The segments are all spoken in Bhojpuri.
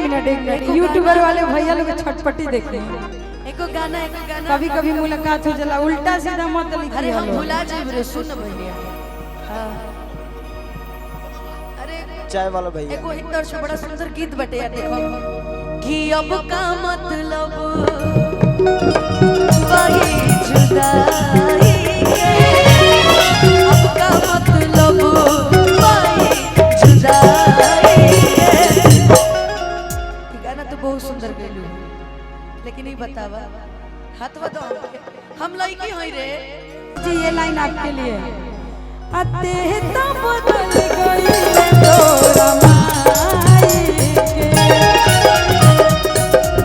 मिनट यूट्यूबर वाले भैया लोग छटपटी देखे एको गाना कभी कभी मुलाकात हो जाला उल्टा सीधा मत लिखिए। अरे हम भुला जाइब रे सुन भैया। हां अरे चाय वाला भैया एको हिंदर से बड़ा सुंदर गीत बटे यार देखो कि अब का मतलब वही जुदाई के अब का मतलब वही जुदाई के। गाना तो बहुत सुंदर गइलू लेकिन ये बतावा हाथवा दो हम लड़की होई रे जी ये लाइन आपके लिए अते तो बदल गई तोरा माई के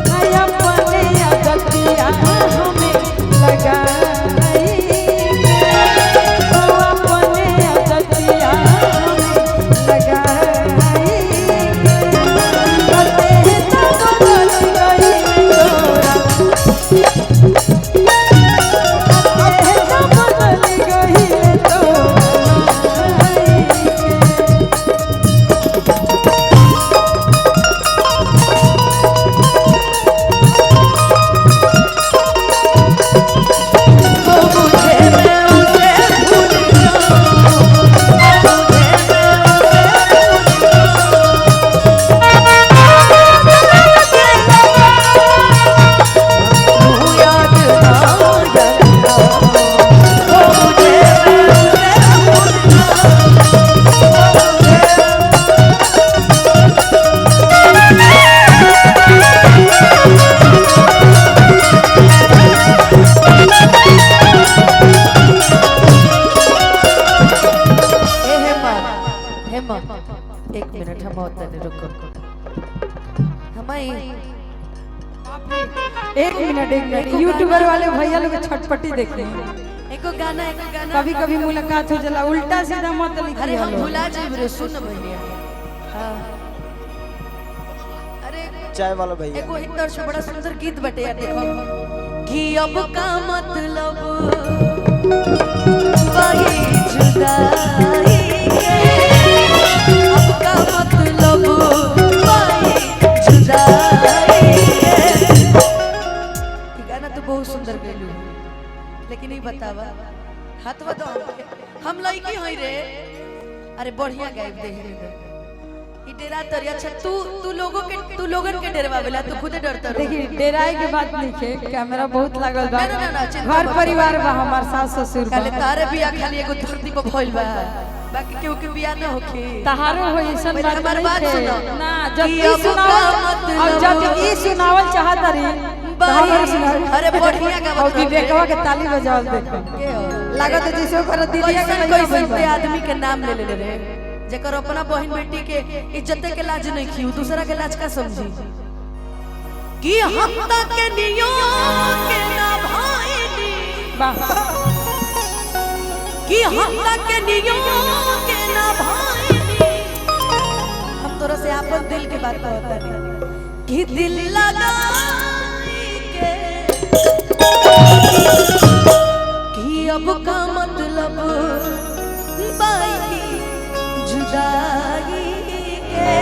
नया पने अगतिया हमें लगाई ओ अपने अगतिया हमें लगाई अते तो बदल गई तोरा एक मिनट हम और तने रुको हमारी एक मिनट यूट्यूबर वाले भैया लोग छटपटी देखे एको गाना कभी कभी मुलाकात हो जाला उल्टा सीधा मत अरे लिखिए। हम भुला जाइब रे सुन भैया। हां अरे चाय वाला भैया एको हिंदर से बड़ा सुंदर गीत बटे यार देखो कि अब का मतलब वही जुदाई के अब का मतलब वही जुदाई के। गाना तो बहुत सुंदर गइलू लेकिन ये बतावा हाथवा दो हम लड़की होई रे अरे बढ़िया गाइब दे रे ई डेरा तरी अच्छा तू लोगन के डरवा बेला तू खुदे डरता रह। देखिए डेराई के बात लिखे कैमरा बहुत लागल बा ना, चिंता घर मत परिवार बा हमार सास ससुर बा काले तारे बिया खाली एगो धरती पर भइल बा बाकी केहू के बिया ना होखे तहारो हो ऐसा पहले बात हमार बात नहीं सुनो। थे ना जब कि ई अब सुनावल का मतलब अब जब ई सुनावल चाहत रही अरे बढ़िया गावत और विवेकवा के ताली बजावल देखो के हो लागत है जैसे ओकर दीदिया के कैसन लइका कैसन बन ते आदमी के नाम ले ले रे जेकर अपना बहन बेटी के इज्जत के लाज नहीं खियो दूसरा के लाज का समझी कि हम तक के नियो के ना भाईनी वाह कि हम तक के नियो के ना भाईनी हम तोरा से अपन दिल के बात कहता नहीं कि दिल लगाई के कि अब का मतलब बाई जुदाई के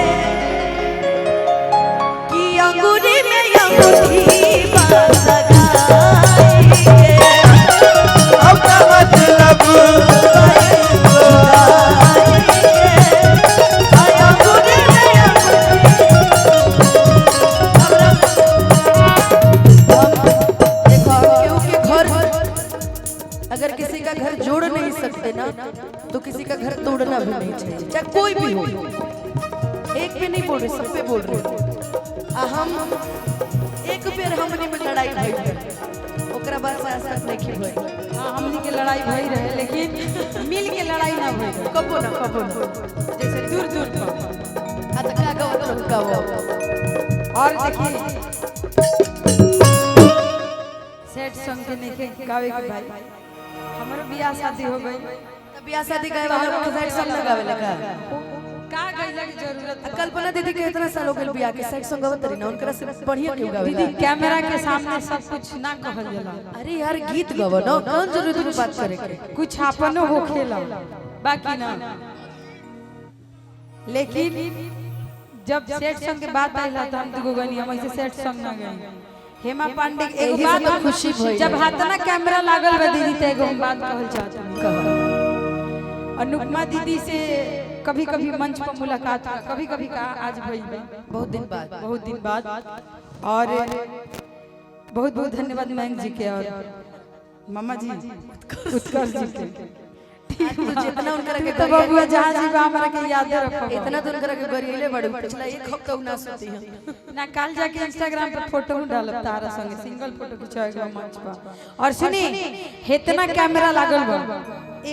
कि अंगूरी में अंगूठी बांध लगाई के अब का मतलब जुदाई के अंगूरी में अंगूठी देखो क्योंकि घर अगर किसी का घर जोड़ नहीं सकते ना तो किसी का घर तोड़ना भी नहीं चाहिए चाहे कोई भी हो। एक पे नहीं बोल रहे सब पे बोल रहे हम एक बेर हमने में लड़ाई भई ओकरा बाद से आज तक नहीं भई। हां हमनी के लड़ाई भई रहे लेकिन मिल के लड़ाई ना भई कबो ना जैसे दूर दूर पर अतका गाओ और देखिए सेट सॉन्ग के नहीं गावे के भाई हमारे बियाह शादी हो गई बियाह शादी गाए वाला को साइड सॉन्ग लगावे लगा का गइला की जरूरत है? कल्पना दीदी के इतना साल हो गए बियाह के साइड सॉन्ग गावत रही ना उनकरा से बढ़िया क्यों गावे दीदी कैमरा के सामने सब कुछ ना कहल जाला अरे यार गीत गावो ना कौन जरूरत है बात करे के कुछ आपनो होखेला बाकी ना लेकिन जब सेट सॉन्ग के बात आइला तो हम दुगो गनी हम ऐसे सेट सॉन्ग ना गए हेमा पांडे एगो एही से बात तो हम खुशी भइल। जब हाथना कैमरा लागल बा दीदी त एगो हम बात कहल चाहत अनुपमा दीदी से कभी कभी मंच पर मुलाकात कभी कभी का आज भई बहुत दिन बाद बहुत दिन बाद और बहुत बहुत धन्यवाद मयंक जी के और मामा जी उत्कर्ष जी के तू जितना उनकरा के तो बबुआ जहां जी बा हमरा के याद रखो इतना तो उनकरा के गरिएले बड़ू पिछला एक हफ्ता ना सोती हम ना काल जाके इंस्टाग्राम पर फोटो डालब तारा संगे सिंगल फोटो खिंचवाएगा मंच पर और सुनी इतना कैमरा लागल बा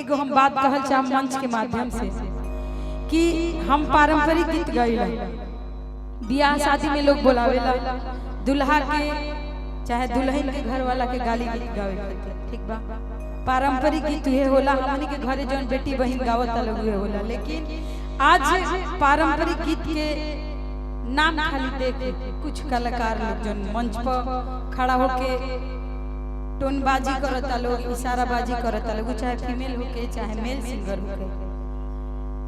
एगो हम बात कहल चाह मंच के माध्यम से कि हम पारंपरिक गीत गाइला बियाह शादी में लोग बोलावेला दुल्हा के चाहे दुल्हन के घर वाला के गाली गीत गावे खातिर ठीक बा पारंपरिक गीत ये होला हमनी के घरे जौन बेटी बहन गावत लोग ये होला लेकिन आज पारंपरिक गीत के नाम खाली देख कुछ कलाकार लोग जौन मंच पर खड़ा होके टोनबाजी करता लोग इशाराबाजी करता लोग चाहे फीमेल होके चाहे मेल सिंगर होके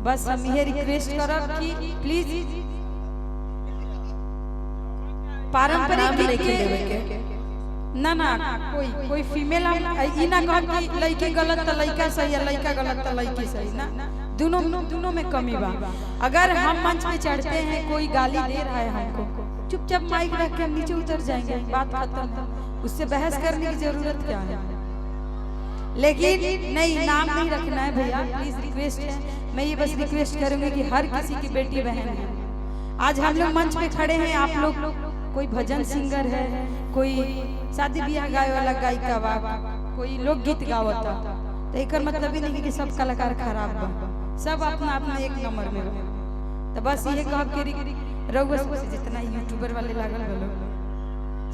बस हम ये रिक्वेस्ट करब कि प्लीज पारंपरिक गीत के ना ना कोई फीमेल ई ना कह कि लड़की गलत त लड़का सही है लड़का गलत त लड़की सही ना दोनों में कमी बा अगर हम मंच पे चढ़ते हैं कोई गाली दे रहा है हमको चुपचाप माइक रख के हम नीचे उतर जाएंगे बात खत्म उससे बहस करने की जरूरत क्या है लेकिन नहीं नाम नहीं रखना है भैया प्लीज रिक्वेस्ट है मैं ये बस रिक्वेस्ट करूंगी कि हर किसी की बेटी बहन है आज हम लोग मंच पे खड़े हैं आप लोग कोई भजन सिंगर है कोई शादी ब्याह गाय वाला गायिका बा कोई लोक गीत गावता तो एक मतलब ही नहीं कि सब कलाकार खराब बा सब अपना अपना एक नंबर में बा तो बस ये कहब कि रउआ से जितना यूट्यूबर वाले लागल बलो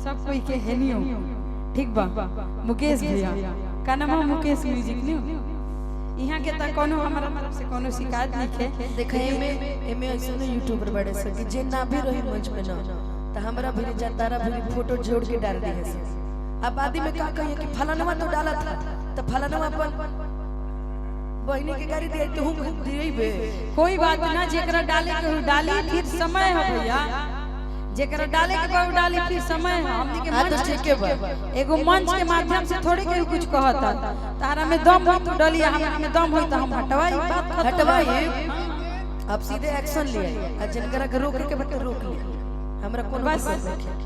सब कोई के है नहीं ठीक बा मुकेश भैया का नाम है मुकेश म्यूजिक न्यू यहाँ के तक कोनो हमारा तरफ से कोनो शिकायत नहीं है देखे एमे ऐसे यूट्यूबर बड़े से कि जे ना भी रही मंच पे ना तो हमरा भी तारा भी फोटो जोड़ के डाल दी है अब आदि में का कहिए कि फलानवा तो डाला था तो फलानवा अपन बहनी के गाड़ी दे तो हम दिए बे कोई बात ना जेकरा डाले के डाली फिर समय है भैया जेकरा डाले के बाद डाली फिर समय है हमनी के हां तो ठीक है बा एगो मंच के माध्यम से थोड़ी के कुछ कहता तारा में दम हो तो डाली हमरा में दम हो तो हम हटवाई बात खत्म हटवाई अब सीधे एक्शन लिए आ जिनकरा के रोके के बत रोक लिए हमरा कोनो बस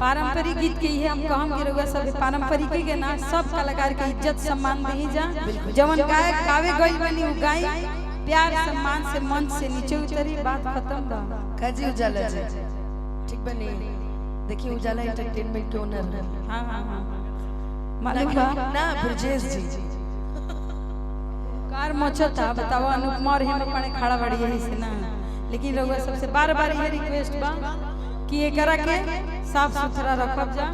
पारंपरिक गीत के ये हम कहम कि रउआ सब पारंपरिक के ना सब कलाकार के इज्जत सम्मान देही जा जवन गायक गावे गइल बनी उ गाई प्यार सम्मान से मंच से नीचे उतरी बात खत्म बा काजी उजाला जी ठीक बनी देखिए उजाला एंटरटेनमेंट के ओनर है हां हां हां मालूम बा ना ब्रजेश जी कार मचता बताओ अनुपमा और हेमा पाने खड़ा बड़ी है से ना लेकिन रउआ सबसे बार-बार ये रिक्वेस्ट बा कि एकरा के साफ सुथरा रखब जा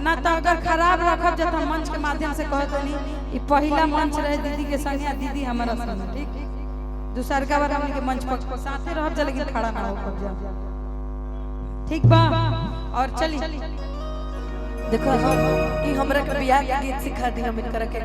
ना तो अगर खराब रखब जा तो मंच के माध्यम से कहत नहीं ई पहला मंच रहे दीदी के संग या दीदी हमारा संग ठीक दूसर का बार हमन के मंच पर साथे रहब जा लेकिन खड़ा ना होब जा ठीक बा और चली देखो हम ई हमरा के बियाह के गीत सिखा दी हम इनकरा के